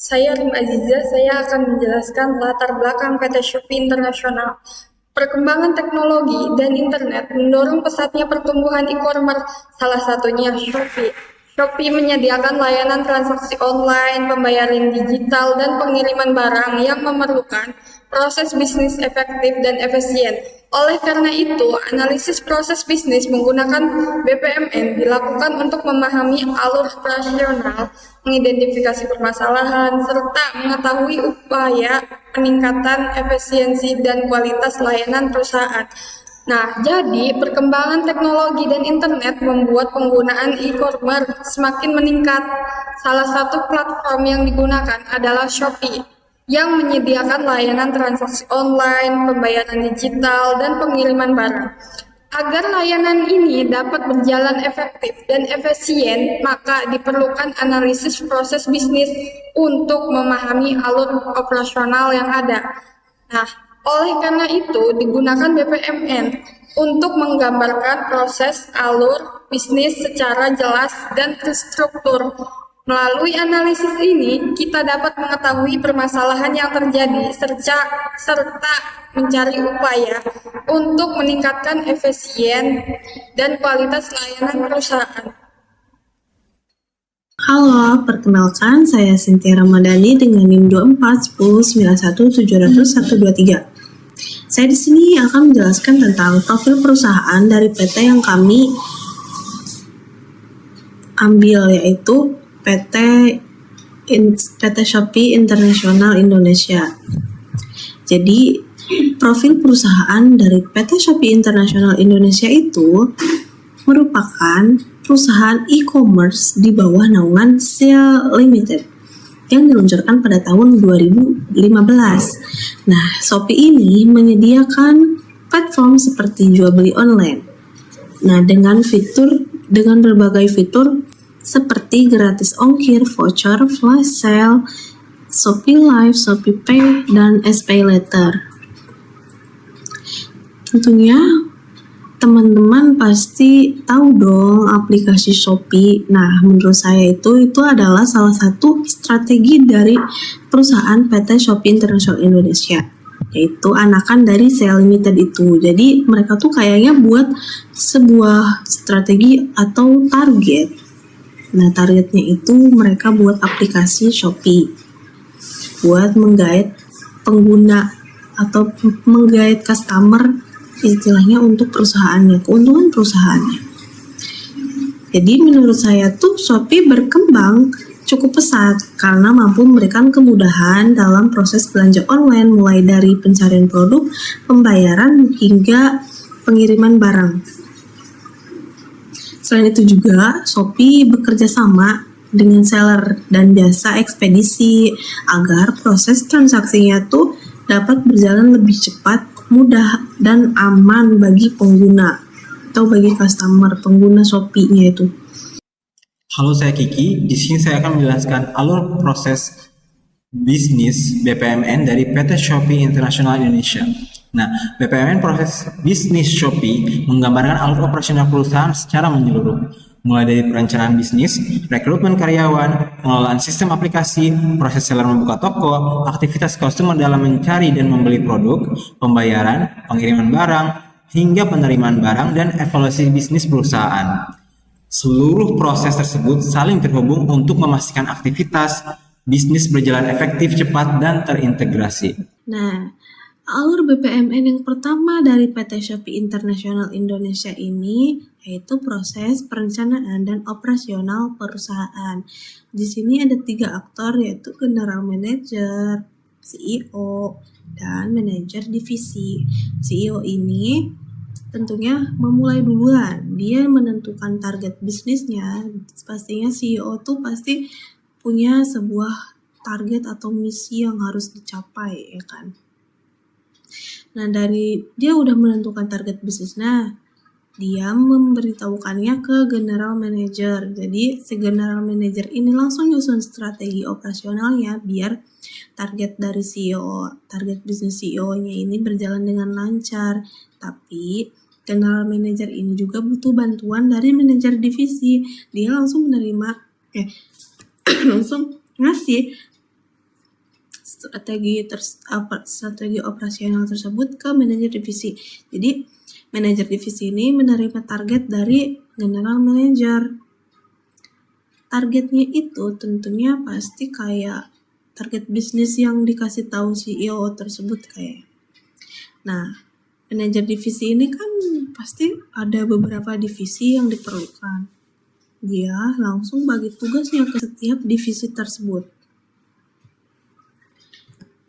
Saya Rim Aziza, saya akan menjelaskan latar belakang PT Shopee Internasional. Perkembangan teknologi dan internet mendorong pesatnya pertumbuhan e-commerce, salah satunya Shopee. Shopee menyediakan layanan transaksi online, pembayaran digital, dan pengiriman barang yang memerlukan proses bisnis efektif dan efisien. Oleh karena itu, analisis proses bisnis menggunakan BPMN dilakukan untuk memahami alur operasional, mengidentifikasi permasalahan, serta mengetahui upaya peningkatan efisiensi dan kualitas layanan perusahaan. Nah, jadi perkembangan teknologi dan internet membuat penggunaan e-commerce semakin meningkat. Salah satu platform yang digunakan adalah Shopee, yang menyediakan layanan transaksi online, pembayaran digital, dan pengiriman barang. Agar layanan ini dapat berjalan efektif dan efisien, maka diperlukan analisis proses bisnis untuk memahami alur operasional yang ada. Nah, oleh karena itu digunakan BPMN untuk menggambarkan proses alur bisnis secara jelas dan terstruktur. Melalui analisis ini, kita dapat mengetahui permasalahan yang terjadi serta mencari upaya untuk meningkatkan efisien dan kualitas layanan perusahaan. Halo, perkenalkan saya Cynthia Ramadhani dengan NIM 241091700123. Saya di sini akan menjelaskan tentang profil perusahaan dari PT yang kami ambil, yaitu PT Shopee Internasional Indonesia. Jadi, profil perusahaan dari PT Shopee Internasional Indonesia itu merupakan perusahaan e-commerce di bawah naungan Sale Limited yang diluncurkan pada tahun 2015. Nah, Shopee ini menyediakan platform seperti jual beli online. Nah, dengan berbagai fitur seperti gratis ongkir, voucher, flash sale, Shopee Live, Shopee Pay, dan SPay Later. Tentunya teman-teman pasti tahu dong aplikasi Shopee. Nah, menurut saya itu adalah salah satu strategi dari perusahaan PT Shopee International Indonesia, yaitu anakan dari Sale Limited itu. Jadi mereka tuh kayaknya buat sebuah strategi atau target. Nah, targetnya itu mereka buat aplikasi Shopee buat menggait pengguna atau menggait customer, istilahnya untuk perusahaannya, keuntungan perusahaannya. Jadi menurut saya tuh Shopee berkembang cukup pesat karena mampu memberikan kemudahan dalam proses belanja online, mulai dari pencarian produk, pembayaran, hingga pengiriman barang. Selain itu juga, Shopee bekerja sama dengan seller dan jasa ekspedisi agar proses transaksinya tuh dapat berjalan lebih cepat, mudah, dan aman bagi pengguna atau bagi customer, pengguna Shopee-nya itu. Halo, saya Kiki. Di sini saya akan menjelaskan alur proses bisnis BPMN dari PT Shopee Internasional Indonesia. Nah, BPMN proses bisnis Shopee menggambarkan alur operasional perusahaan secara menyeluruh, mulai dari perencanaan bisnis, rekrutmen karyawan, pengelolaan sistem aplikasi, proses seller membuka toko, aktivitas customer dalam mencari dan membeli produk, pembayaran, pengiriman barang, hingga penerimaan barang dan evaluasi bisnis perusahaan. Seluruh proses tersebut saling terhubung untuk memastikan aktivitas bisnis berjalan efektif, cepat, dan terintegrasi. Nah, alur BPMN yang pertama dari PT Shopee Internasional Indonesia ini yaitu proses perencanaan dan operasional perusahaan. Di sini ada 3 aktor, yaitu General Manager, CEO, dan Manajer Divisi. CEO ini tentunya memulai duluan. Dia menentukan target bisnisnya. Pastinya CEO tuh pasti punya sebuah target atau misi yang harus dicapai, ya kan? Nah, dari dia udah menentukan target bisnisnya, dia memberitahukannya ke General Manager. Jadi si General Manager ini langsung nyusun strategi operasionalnya biar target dari CEO, target bisnis CEO-nya ini berjalan dengan lancar. Tapi General Manager ini juga butuh bantuan dari manajer divisi. Dia langsung langsung ngasih strategi operasional tersebut ke manajer divisi. Jadi manajer divisi ini menerima target dari general manager. Targetnya itu tentunya pasti kayak target bisnis yang dikasih tahu CEO tersebut kayak. Nah, manajer divisi ini kan pasti ada beberapa divisi yang diperlukan. Dia langsung bagi tugasnya ke setiap divisi tersebut.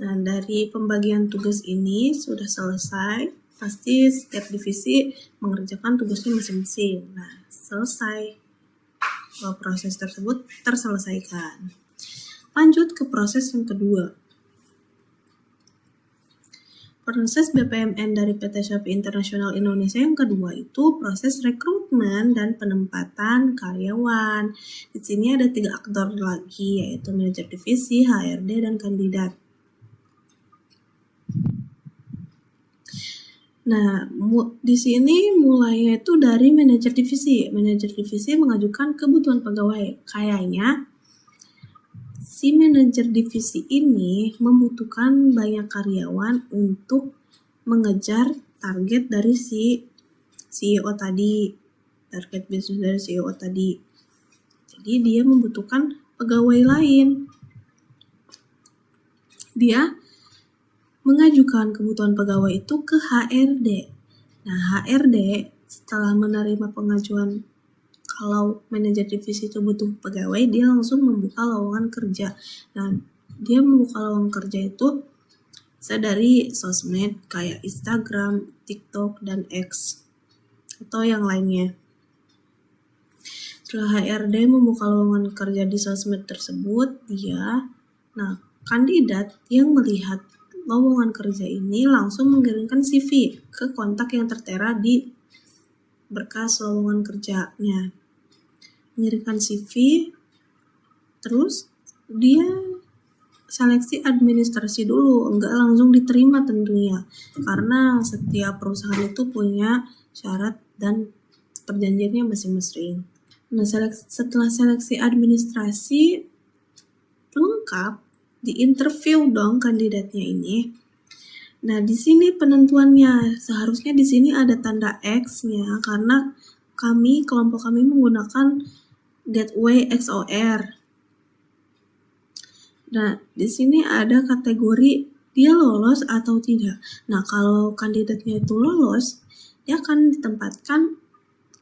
Nah, dari pembagian tugas ini sudah selesai, pasti setiap divisi mengerjakan tugasnya masing-masing. Nah, selesai. Bahwa proses tersebut terselesaikan. Lanjut ke proses yang kedua. Proses BPMN dari PT Shopee International Indonesia yang kedua itu proses rekrutmen dan penempatan karyawan. Di sini ada 3 aktor lagi, yaitu manajer divisi, HRD, dan kandidat. Nah, di sini mulainya itu dari manajer divisi. Manajer divisi mengajukan kebutuhan pegawai. Kayaknya si manajer divisi ini membutuhkan banyak karyawan untuk mengejar target dari si CEO tadi, target bisnis dari CEO tadi. Jadi dia membutuhkan pegawai lain. Dia mengajukan kebutuhan pegawai itu ke HRD. Nah, HRD setelah menerima pengajuan kalau manajer divisi itu butuh pegawai, dia langsung membuka lowongan kerja. Nah, dia membuka lowongan kerja itu bisa dari sosmed kayak Instagram, TikTok, dan X atau yang lainnya. Setelah HRD membuka lowongan kerja di sosmed tersebut, kandidat yang melihat lowongan kerja ini langsung mengirimkan CV ke kontak yang tertera di berkas lowongan kerjanya. Mengirimkan CV, terus dia seleksi administrasi dulu, enggak langsung diterima tentunya. Karena setiap perusahaan itu punya syarat dan perjanjiannya masing-masing. Nah, setelah seleksi administrasi lengkap, di-interview dong kandidatnya ini. Nah, di sini penentuannya, seharusnya di sini ada tanda X-nya karena kelompok kami menggunakan Gateway XOR. Nah, di sini ada kategori dia lolos atau tidak. Nah, kalau kandidatnya itu lolos, dia akan ditempatkan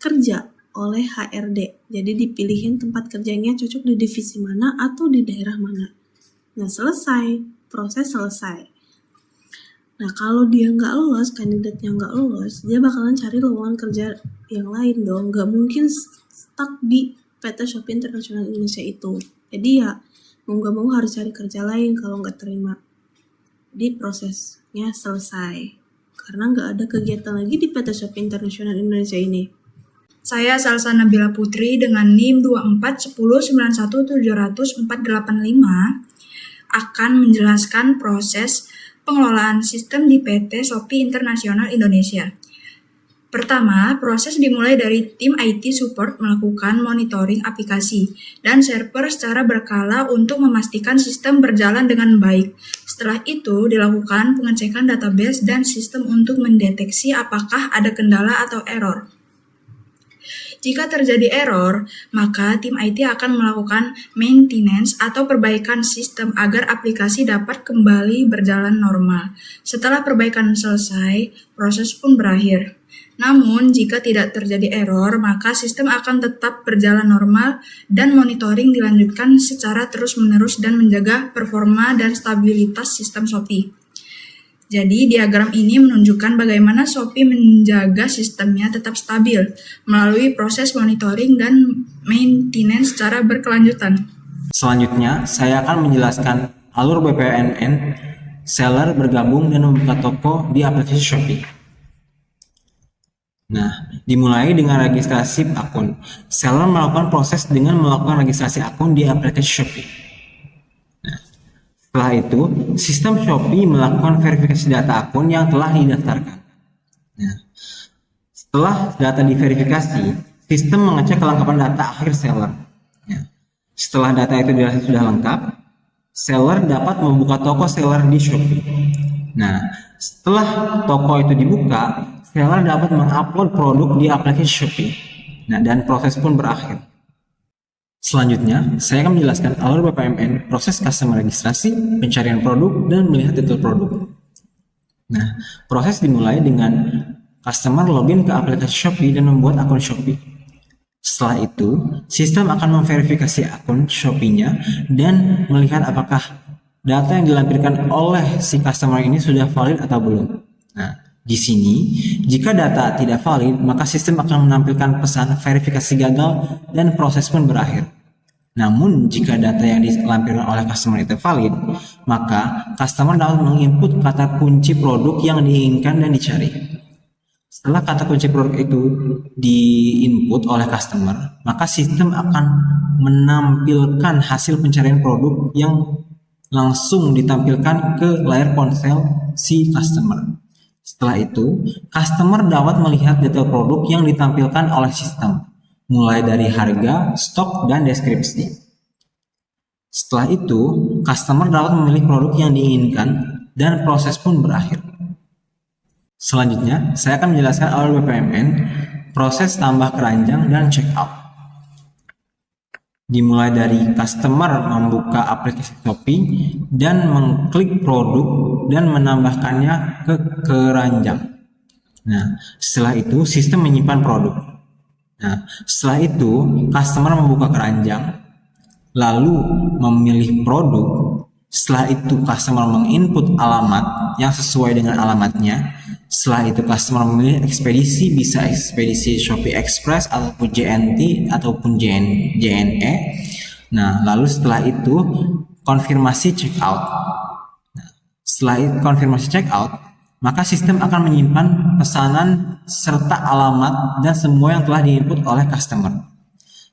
kerja oleh HRD. Jadi dipilihin tempat kerjanya cocok di divisi mana atau di daerah mana. Nah, proses selesai. Nah, kalau dia nggak lolos, kandidatnya nggak lolos, dia bakalan cari lowongan kerja yang lain dong. Nggak mungkin stuck di PT Shopee International Indonesia itu. Jadi ya, mau nggak mau harus cari kerja lain kalau nggak terima. Jadi prosesnya selesai. Karena nggak ada kegiatan lagi di PT Shopee International Indonesia ini. Saya Salsa Nabila Putri dengan NIM 241091700485 akan menjelaskan proses pengelolaan sistem di PT Shopee International Indonesia. Pertama, proses dimulai dari tim IT support melakukan monitoring aplikasi dan server secara berkala untuk memastikan sistem berjalan dengan baik. Setelah itu, dilakukan pengecekan database dan sistem untuk mendeteksi apakah ada kendala atau error. Jika terjadi error, maka tim IT akan melakukan maintenance atau perbaikan sistem agar aplikasi dapat kembali berjalan normal. Setelah perbaikan selesai, proses pun berakhir. Namun, jika tidak terjadi error, maka sistem akan tetap berjalan normal dan monitoring dilanjutkan secara terus-menerus dan menjaga performa dan stabilitas sistem Shopee. Jadi, diagram ini menunjukkan bagaimana Shopee menjaga sistemnya tetap stabil melalui proses monitoring dan maintenance secara berkelanjutan. Selanjutnya, saya akan menjelaskan alur BPMN seller bergabung dan membuka toko di aplikasi Shopee. Nah, dimulai dengan registrasi akun. Seller melakukan proses dengan melakukan registrasi akun di aplikasi Shopee. Setelah itu, sistem Shopee melakukan verifikasi data akun yang telah didaftarkan. Nah, setelah data diverifikasi, sistem mengecek kelengkapan data akhir seller. Setelah data itu dirasa sudah lengkap, seller dapat membuka toko seller di Shopee. Nah, setelah toko itu dibuka, seller dapat mengupload produk di aplikasi Shopee. Nah, dan proses pun berakhir. Selanjutnya, saya akan menjelaskan alur BPMN, proses customer registrasi, pencarian produk, dan melihat detail produk. Nah, proses dimulai dengan customer login ke aplikasi Shopee dan membuat akun Shopee. Setelah itu, sistem akan memverifikasi akun Shopee-nya dan melihat apakah data yang dilampirkan oleh si customer ini sudah valid atau belum. Nah, di sini, jika data tidak valid, maka sistem akan menampilkan pesan verifikasi gagal dan proses pun berakhir. Namun, jika data yang dilampirkan oleh customer itu valid, maka customer dapat menginput kata kunci produk yang diinginkan dan dicari. Setelah kata kunci produk itu diinput oleh customer, maka sistem akan menampilkan hasil pencarian produk yang langsung ditampilkan ke layar ponsel si customer. Setelah itu, customer dapat melihat detail produk yang ditampilkan oleh sistem, mulai dari harga, stok, dan deskripsi. Setelah itu, customer dapat memilih produk yang diinginkan dan proses pun berakhir. Selanjutnya, saya akan menjelaskan alur BPMN, proses tambah keranjang dan checkout. Dimulai dari customer membuka aplikasi Shopee dan mengklik produk dan menambahkannya ke keranjang. Nah, setelah itu sistem menyimpan produk. Nah, setelah itu customer membuka keranjang, lalu memilih produk. Setelah itu customer menginput alamat yang sesuai dengan alamatnya. Setelah itu customer memilih ekspedisi, bisa ekspedisi Shopee Express ataupun JNT ataupun JNE. Nah, lalu setelah itu konfirmasi checkout. Nah, setelah konfirmasi checkout, maka sistem akan menyimpan pesanan serta alamat dan semua yang telah diinput oleh customer.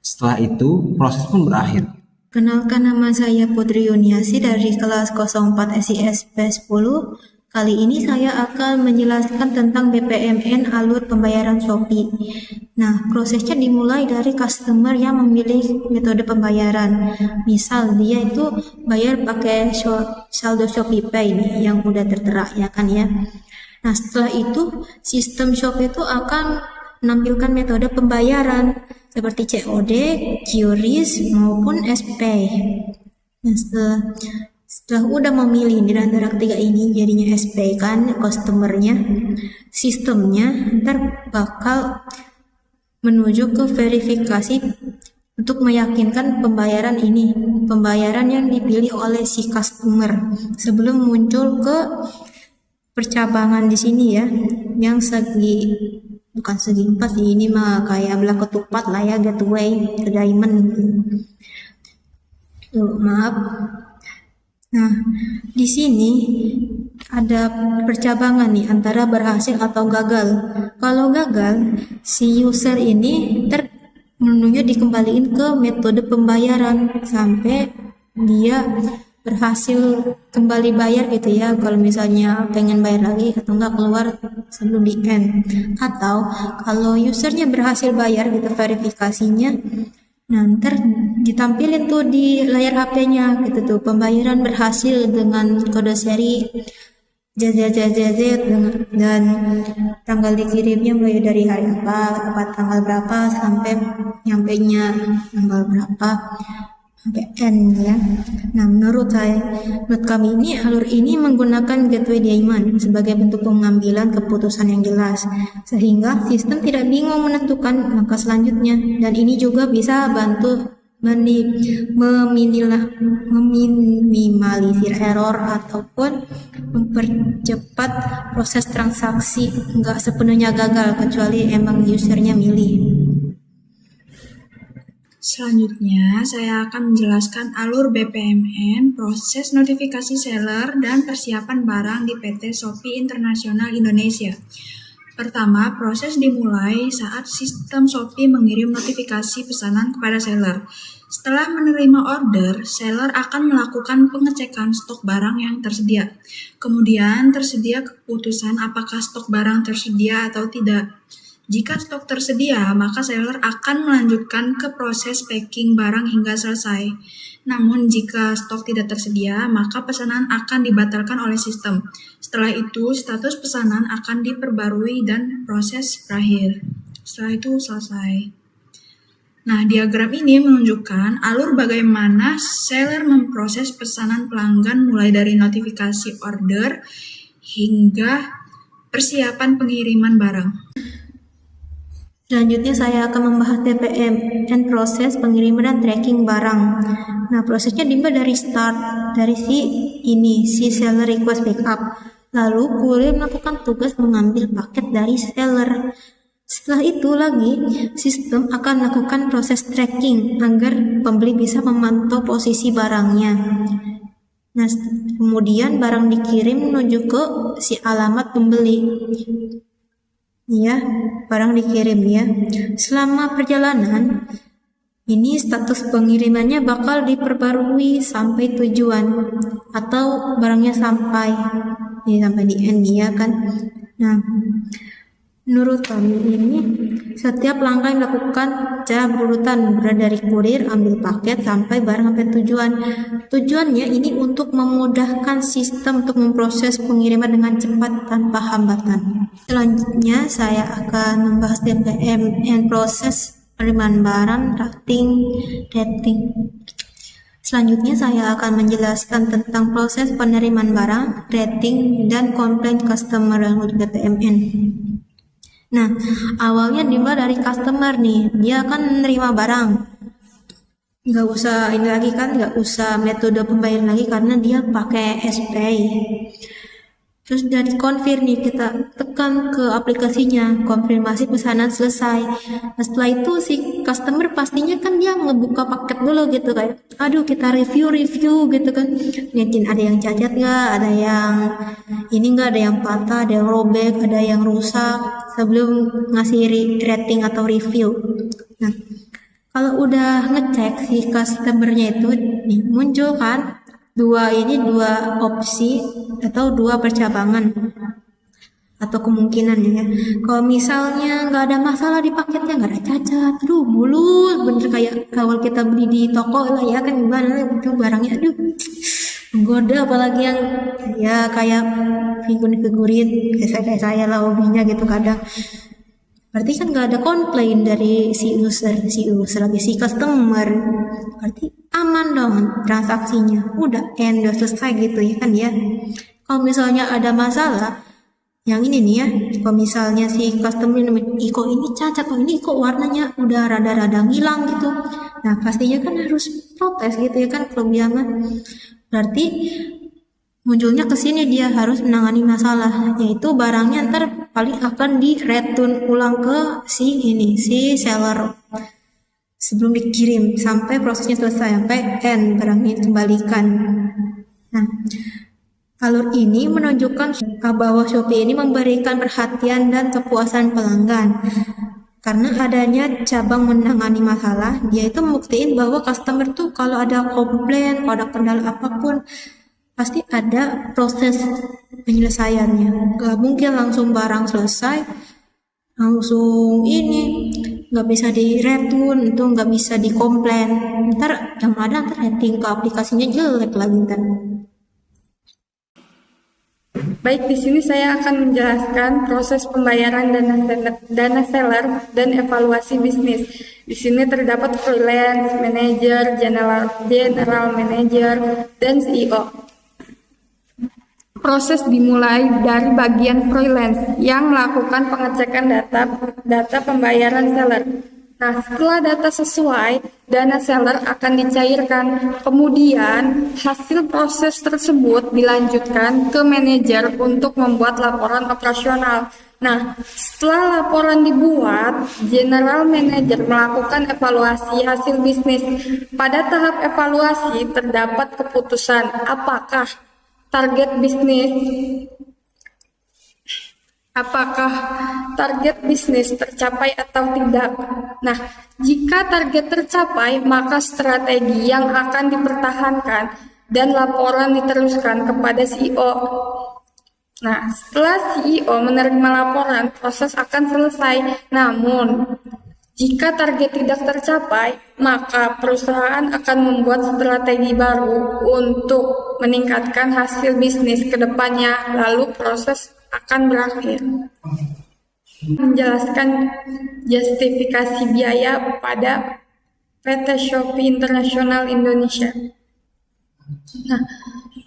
Setelah itu, proses pun berakhir. Kenalkan, nama saya Putri Yuniasi dari kelas 04 SIS P10. Kali ini saya akan menjelaskan tentang BPMN alur pembayaran Shopee. Nah, prosesnya dimulai dari customer yang memilih metode pembayaran. Misal dia itu bayar pakai saldo Shopee Pay nih, yang udah tertera ya kan ya. Nah, setelah itu sistem Shopee itu akan menampilkan metode pembayaran seperti COD, QRIS maupun SPay. Nah, setelah udah memilih di antara ketiga ini, jadinya SPay kan customernya, sistemnya ntar bakal menuju ke verifikasi untuk meyakinkan pembayaran yang dipilih oleh si customer sebelum muncul ke percabangan di sini ya, yang bukan segi 4 sih, ini mah kayak belah ketupat lah ya, gateway ke diamond. Maaf. Nah, di sini ada percabangan nih antara berhasil atau gagal. Kalau gagal, si user ini menunya dikembaliin ke metode pembayaran sampai dia berhasil kembali bayar gitu ya. Kalau misalnya pengen bayar lagi atau enggak keluar sebelum di end. Atau kalau usernya berhasil bayar gitu verifikasinya, nah ntar ditampilin tuh di layar HP-nya gitu tuh, pembayaran berhasil dengan kode seri JZZZZ dan tanggal dikirimnya mulai dari hari apa tanggal berapa sampai nyampenya tanggal berapa sampai end ya. Nah, menurut kami ini alur ini menggunakan gateway diamond sebagai bentuk pengambilan keputusan yang jelas sehingga sistem tidak bingung menentukan langkah selanjutnya, dan ini juga bisa bantu meminimalisir error ataupun mempercepat proses transaksi, nggak sepenuhnya gagal kecuali emang usernya milih. Selanjutnya, saya akan menjelaskan alur BPMN, proses notifikasi seller, dan persiapan barang di PT Shopee International Indonesia. Pertama, proses dimulai saat sistem Shopee mengirim notifikasi pesanan kepada seller. Setelah menerima order, seller akan melakukan pengecekan stok barang yang tersedia. Kemudian tersedia keputusan apakah stok barang tersedia atau tidak. Jika stok tersedia, maka seller akan melanjutkan ke proses packing barang hingga selesai. Namun, jika stok tidak tersedia, maka pesanan akan dibatalkan oleh sistem. Setelah itu, status pesanan akan diperbarui dan proses berakhir. Setelah itu selesai. Nah, diagram ini menunjukkan alur bagaimana seller memproses pesanan pelanggan mulai dari notifikasi order hingga persiapan pengiriman barang. Selanjutnya saya akan membahas BPMN proses pengiriman dan tracking barang. Nah, prosesnya dimulai dari start, dari si seller request backup. Lalu kurir melakukan tugas mengambil paket dari seller. Setelah itu lagi, sistem akan melakukan proses tracking agar pembeli bisa memantau posisi barangnya. Nah, kemudian barang dikirim menuju ke si alamat pembeli. Ya, barang dikirim ya. Selama perjalanan, ini status pengirimannya bakal diperbarui sampai tujuan atau barangnya sampai di end ya kan. Nah, menurut kami ini setiap langkah yang dilakukan secara berurutan dari kurir ambil paket sampai barang sampai tujuan. Tujuannya ini untuk memudahkan sistem untuk memproses pengiriman dengan cepat tanpa hambatan. Selanjutnya saya akan membahas BPMN proses penerimaan barang, rating. Selanjutnya saya akan menjelaskan tentang proses penerimaan barang, rating, dan komplain customer dalam BPMN. Nah, awalnya dimulai dari customer nih, dia akan menerima barang. Nggak usah metode pembayaran lagi karena dia pakai SPay. Terus dari konfir nih, kita tekan ke aplikasinya, konfirmasi pesanan selesai. Nah, setelah itu si customer pastinya kan dia ngebuka paket dulu gitu kayak, aduh kita review gitu kan, liatin ada yang cacat nggak, ada yang ini nggak, ada yang patah, ada yang robek, ada yang rusak sebelum ngasih rating atau review. Nah, kalau udah ngecek si customernya itu nih muncul kan dua opsi atau dua percabangan atau kemungkinan ya. Kalau misalnya nggak ada masalah di paketnya, nggak ada cacat, aduh mulus bener kayak awal kita beli di toko lah ya kan, gimana itu barangnya aduh menggoda, apalagi yang ya kayak figurin kayak saya lah hobinya gitu kadang. Berarti kan nggak ada komplain dari si user lagi si customer, berarti aman dong transaksinya, udah udah selesai gitu ya kan ya. Kalau misalnya ada masalah yang ini nih ya, kalau misalnya si customer kok ini cacat, ini kok warnanya udah rada-rada ngilang gitu, nah pastinya kan harus protes gitu ya kan kalau dia mah. Berarti munculnya ke sini dia harus menangani masalah, yaitu barangnya ntar paling akan di-return ulang ke si seller sebelum dikirim sampai prosesnya selesai, sampai end barangnya dikembalikan. Nah, alur ini menunjukkan bahwa Shopee ini memberikan perhatian dan kepuasan pelanggan. Karena adanya cabang menangani masalah, dia itu membuktiin bahwa customer tuh kalau ada komplain, kalau ada kendala apapun, pasti ada proses penyelesaiannya. Gak mungkin langsung barang selesai langsung ini nggak bisa di-return, itu nggak bisa dikomplain, ntar yang ada rating ke aplikasinya jelek lagi ntar. Baik, di sini saya akan menjelaskan proses pembayaran dana seller dan evaluasi bisnis. Di sini terdapat freelance, manager, general manager, dan CEO. Proses dimulai dari bagian freelance yang melakukan pengecekan data pembayaran seller. Nah, setelah data sesuai, dana seller akan dicairkan. Kemudian, hasil proses tersebut dilanjutkan ke manajer untuk membuat laporan operasional. Nah, setelah laporan dibuat, general manager melakukan evaluasi hasil bisnis. Pada tahap evaluasi terdapat keputusan apakah target bisnis tercapai atau tidak. Nah, jika target tercapai, maka strategi yang akan dipertahankan dan laporan diteruskan kepada CEO. Nah, setelah CEO menerima laporan, proses akan selesai. Namun, jika target tidak tercapai, maka perusahaan akan membuat strategi baru untuk meningkatkan hasil bisnis ke depannya, lalu proses akan berakhir. Menjelaskan justifikasi biaya pada PT Shopee International Indonesia. Nah,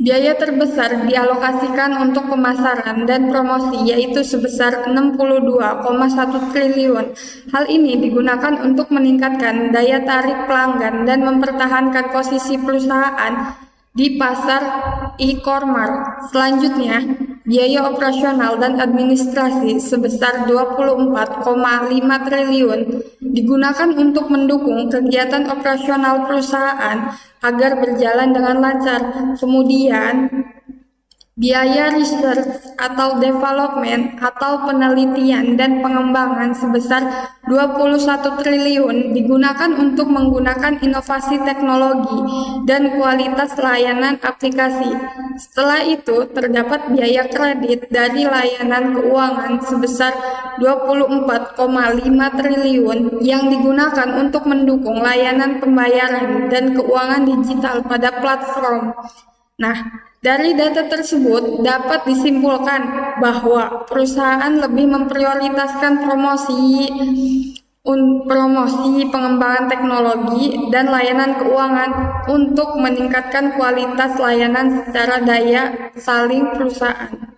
biaya terbesar dialokasikan untuk pemasaran dan promosi yaitu sebesar 62,1 triliun. Hal ini digunakan untuk meningkatkan daya tarik pelanggan dan mempertahankan posisi perusahaan di pasar e-commerce. Selanjutnya, biaya operasional dan administrasi sebesar 24,5 triliun digunakan untuk mendukung kegiatan operasional perusahaan agar berjalan dengan lancar. Kemudian, biaya research atau development atau penelitian dan pengembangan sebesar 21 triliun digunakan untuk menggunakan inovasi teknologi dan kualitas layanan aplikasi. Setelah itu, terdapat biaya kredit dari layanan keuangan sebesar 24,5 triliun yang digunakan untuk mendukung layanan pembayaran dan keuangan digital pada platform. Nah, dari data tersebut dapat disimpulkan bahwa perusahaan lebih memprioritaskan promosi, pengembangan teknologi, dan layanan keuangan untuk meningkatkan kualitas layanan secara daya saing perusahaan.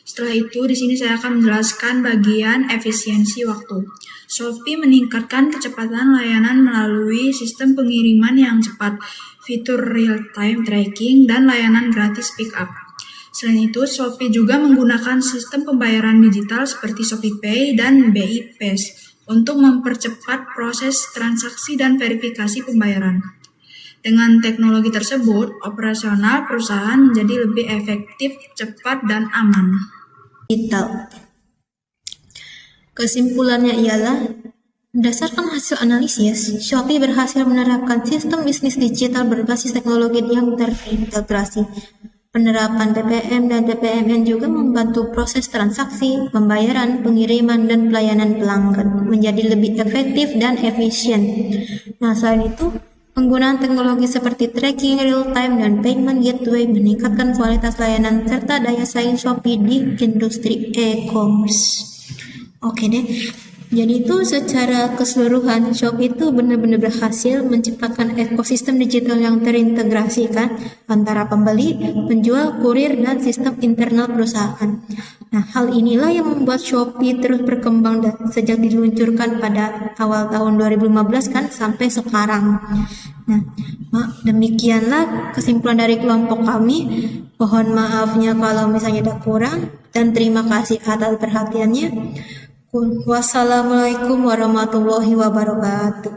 Setelah itu, di sini saya akan menjelaskan bagian efisiensi waktu. Shopee meningkatkan kecepatan layanan melalui sistem pengiriman yang cepat, fitur real-time tracking, dan layanan gratis pick-up. Selain itu, Shopee juga menggunakan sistem pembayaran digital seperti ShopeePay dan BI Pass untuk mempercepat proses transaksi dan verifikasi pembayaran. Dengan teknologi tersebut, operasional perusahaan menjadi lebih efektif, cepat, dan aman. Digital. Kesimpulannya ialah, berdasarkan hasil analisis, Shopee berhasil menerapkan sistem bisnis digital berbasis teknologi yang terintegrasi. Penerapan BPM dan BPMN juga membantu proses transaksi, pembayaran, pengiriman, dan pelayanan pelanggan menjadi lebih efektif dan efisien. Nah, selain itu, penggunaan teknologi seperti tracking, real-time, dan payment gateway meningkatkan kualitas layanan serta daya saing Shopee di industri e-commerce. Oke deh, jadi itu secara keseluruhan Shopee itu benar-benar berhasil menciptakan ekosistem digital yang terintegrasi kan antara pembeli, penjual, kurir, dan sistem internal perusahaan. Nah, hal inilah yang membuat Shopee terus berkembang dan sejak diluncurkan pada awal tahun 2015 kan sampai sekarang. Nah, demikianlah kesimpulan dari kelompok kami. Mohon maafnya kalau misalnya ada kurang dan terima kasih atas perhatiannya. Wassalamualaikum warahmatullahi wabarakatuh.